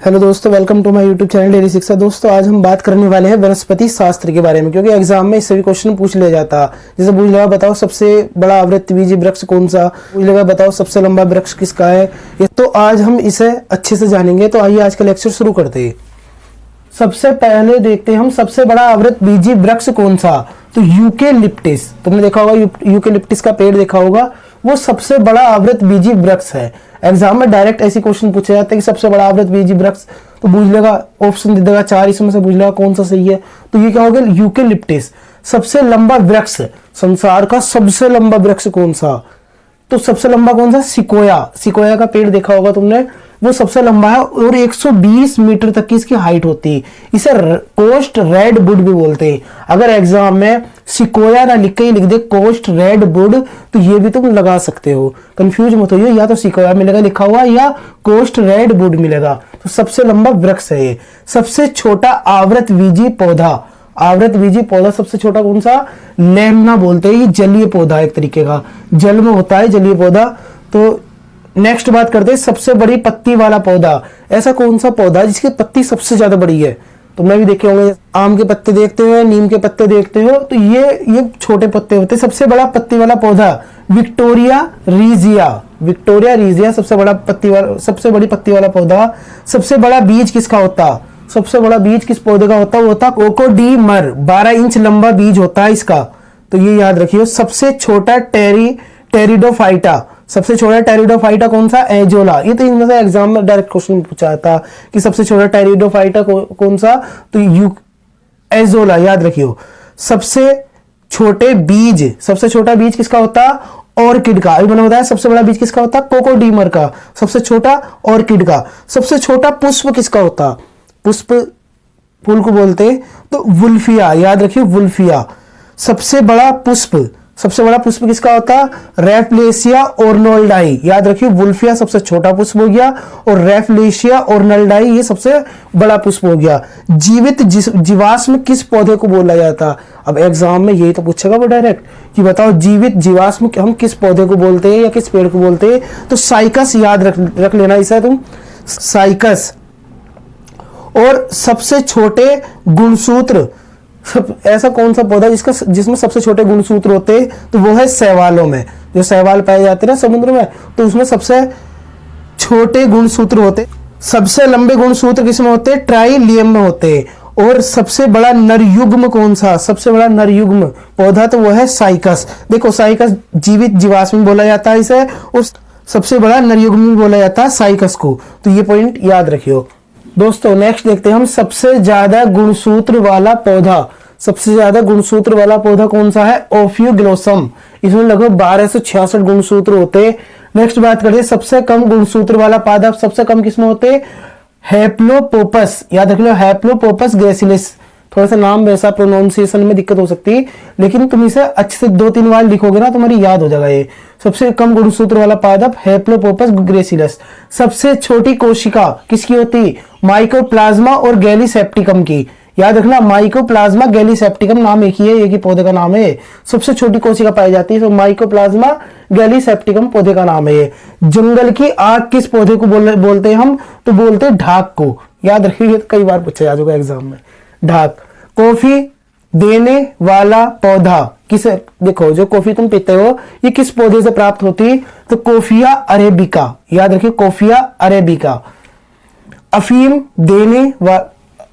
Hello दोस्तों, welcome to my YouTube channel daily Shiksha. दोस्तों आज हम बात करने वाले हैं वनस्पति शास्त्र के बारे में, क्योंकि एग्जाम में इससे भी क्वेश्चन पूछ लिया जाता। जैसे पूछ लेगा बताओ सबसे बड़ा आवृतबीजी वृक्ष कौन सा, पूछ लेगा बताओ सबसे लंबा वृक्ष किसका है। तो आज हम इसे अच्छे से जानेंगे। तो आइए आज का लेक्चर शुरू करते हैं। सबसे पहले देखते हैं हम सबसे बड़ा आवृतबीजी वृक्ष कौन सा। तो यूकेलिप्टिस, तुमने देखा होगा यूकेलिप्टिस का पेड़ देखा होगा, वो सबसे बड़ा आवृतबीजी वृक्ष है। एग्जाम में डायरेक्ट ऐसे क्वेश्चन पूछे जाते हैं कि सबसे बड़ा आवृतबीजी वृक्ष, तो पूछ लेगा ऑप्शन दे देगा 4, इसमें से पूछ लेगा कौन सा सही है। तो ये क्या हो गया, यूकेलिप्टिस। सबसे लंबा वृक्ष, संसार का सबसे लंबा वृक्ष कौन सा, तो सबसे लंबा कौन सा, सिकोया। सिकोया का पेड़ देखा होगा तुमने, वो सबसे लंबा है और 120 मीटर तक की इसकी हाइट होती है। इसे कोस्ट रेडवुड भी बोलते हैं। अगर एग्जाम में सिकोया ना लिख के लिख दे कोस्ट रेडवुड, तो ये भी तुम लगा सकते हो, कंफ्यूज मत होइए। या तो सिकोया मिलेगा लिखा हुआ या कोस्ट रेडवुड मिलेगा। तो सबसे लंबा वृक्ष है ये। सबसे छोटा आवृतबीजी पौधा, आवृतबीजी पौधा सबसे छोटा कौन सा, लेमना बोलते हैं। ये जलीय पौधा एक तरीके का, जल में होता है जलीय पौधा। तो नेक्स्ट बात करते हैं सबसे बड़ी पत्ती वाला पौधा। ऐसा कौन सा पौधा जिसकी पत्ती सबसे ज्यादा बड़ी है। तुमने भी देखे होंगे, आम के पत्ते देखते हो, नीम के पत्ते देखते हो, तो ये छोटे पत्ते होते हैं। सबसे बड़ा पत्ती वाला पौधा विक्टोरिया रीजिया। विक्टोरिया रीजिया सबसे बड़ी पत्ती वाला पौधा। सबसे बड़ा बीज किसका होता, सबसे बड़ा बीज किस पौधे का होता है, वो होता कोकोडीमर। 12 इंच लंबा बीज होता है इसका, तो ये याद रखिए। सबसे छोटा टेरिडोफाइटा, सबसे छोटा टेरिडोफाइटा कौन सा, एजोला। ये तो इनमें से एग्जाम में डायरेक्ट क्वेश्चन पूछा था कि सबसे छोटा टेरिडोफाइटा कौन सा, तो एजोला याद रखियो। सबसे छोटे बीज, सबसे छोटा बीज किसका होता, ऑर्किड का। अभी मैंने बताया सबसे बड़ा बीज किसका होता, कोकोडीमर का। सबसे छोटा ऑर्किड का। सबसे छोटा पुष्प किसका होता, पुष्प फूल को बोलते, तो वुल्फिया याद रखियो, वुल्फिया। सबसे बड़ा पुष्प किसका होता, रैफलेशिया ओर्नाल्डाई याद रखिए। वुल्फिया सबसे छोटा पुष्प हो गया और रैफलेशिया ओर्नाल्डाई ये सबसे बड़ा पुष्प हो गया। जीवित जीवाश्म किस पौधे को बोला जाता। अब एग्जाम में यही तो पूछेगा वो डायरेक्ट कि बताओ जीवित जीवाश्म हम किस पौधे को बोलते हैं या किस पेड़ को बोलते हैं। तो साइकस याद रख लेना इसे तुम, साइकस। और सबसे छोटे गुणसूत्र, ऐसा कौन सा पौधा जिसमें सबसे छोटे गुणसूत्र होते हैं, तो वो है शैवालों में। जो शैवाल पाए जाते हैं ना समुद्र में, तो उसमें सबसे छोटे गुणसूत्र होते। सबसे लंबे गुणसूत्र किसमें होते, ट्राइलियम में होते। और सबसे बड़ा नरयुग्म कौन सा, सबसे बड़ा नरयुग्म पौधा, तो वो है साइकस। देखो साइकस जीवित जीवाश्म बोला जाता है इसे, और सबसे बड़ा नरयुग्म बोला जाता है साइकस को। तो ये पॉइंट याद रखियो। दोस्तों नेक्स्ट देखते हैं हम सबसे ज्यादा गुणसूत्र वाला पौधा। सबसे ज्यादा गुणसूत्र वाला पौधा कौन सा है, ओफियोग्लोसम। इसमें लगभग 1266 गुणसूत्र होते। नेक्स्ट बात करते हैं सबसे कम गुणसूत्र वाला पौधा। सबसे कम किसमें होते, हैप्लोपोपस याद रख लो, हैप्लोपोपस ग्रेसिलिस। थोड़ा सा नाम वैसा, प्रोनाउंसिएशन में दिक्कत हो सकती है, लेकिन तुम इसे अच्छे से 2-3 बार लिखोगे ना तुम्हारी याद हो जाएगा। ये सबसे कम गुणसूत्र वाला पादप हैप्लोपोपस ग्रेसिलस। सबसे छोटी कोशिका किसकी होती, माइकोप्लाज्मा और गैलीसेप्टिकम की। याद रखना, माइकोप्लाज्मा गैलीसेप्टिकम नाम एक ही है, एक ही पौधे का नाम है। सबसे छोटी कोशिका पाई जाती है, तो माइकोप्लाज्मा गैलीसेप्टिकम पौधे का नाम है ये। जंगल की आग किस पौधे को बोलते हैं हम, तो बोलते हैं ढाक को। याद रखिए, कई बार पूछा जा चुका एग्जाम में, ढाक। कॉफी देने वाला पौधा किसे, देखो जो कॉफी तुम पीते हो ये किस पौधे से प्राप्त होती, तो कोफिया अरेबिका याद रखिए, कोफिया अरेबिका। अफीम देने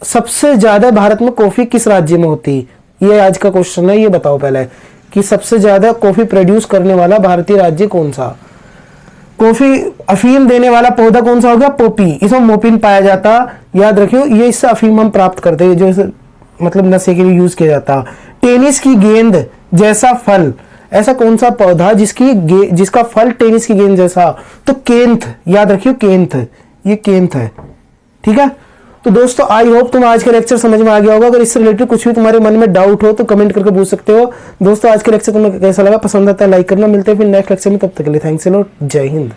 सबसे ज्यादा भारत में कॉफी किस राज्य में होती, ये आज का क्वेश्चन है। ये बताओ पहले कि सबसे ज्यादा कॉफी प्रोड्यूस करने वाला भारतीय राज्य कौन सा। कॉफी अफीम देने वाला पौधा कौन सा हो गया, पोपी। इसमें मोपिन पाया जाता, याद रखियो। ये इससे अफीम हम प्राप्त करते हैं, जो मतलब नशे के लिए यूज किया जाता। टेनिस की गेंद जैसा फल, ऐसा कौन सा पौधा जिसका फल टेनिस की गेंद जैसा, तो केंथ याद रखियो, केंथ। ये केंथ है, ठीक है। तो दोस्तों आई होप तुम आज का लेक्चर समझ में आ गया होगा। अगर इससे रिलेटेड कुछ भी तुम्हारे मन में डाउट हो तो कमेंट करके पूछ सकते हो। दोस्तों आज का लेक्चर तुम्हें कैसा लगा, पसंद आता है लाइक करना। मिलते हैं फिर नेक्स्ट लेक्चर में, तब तक के लिए थैंक्स अ लॉट, जय हिंद।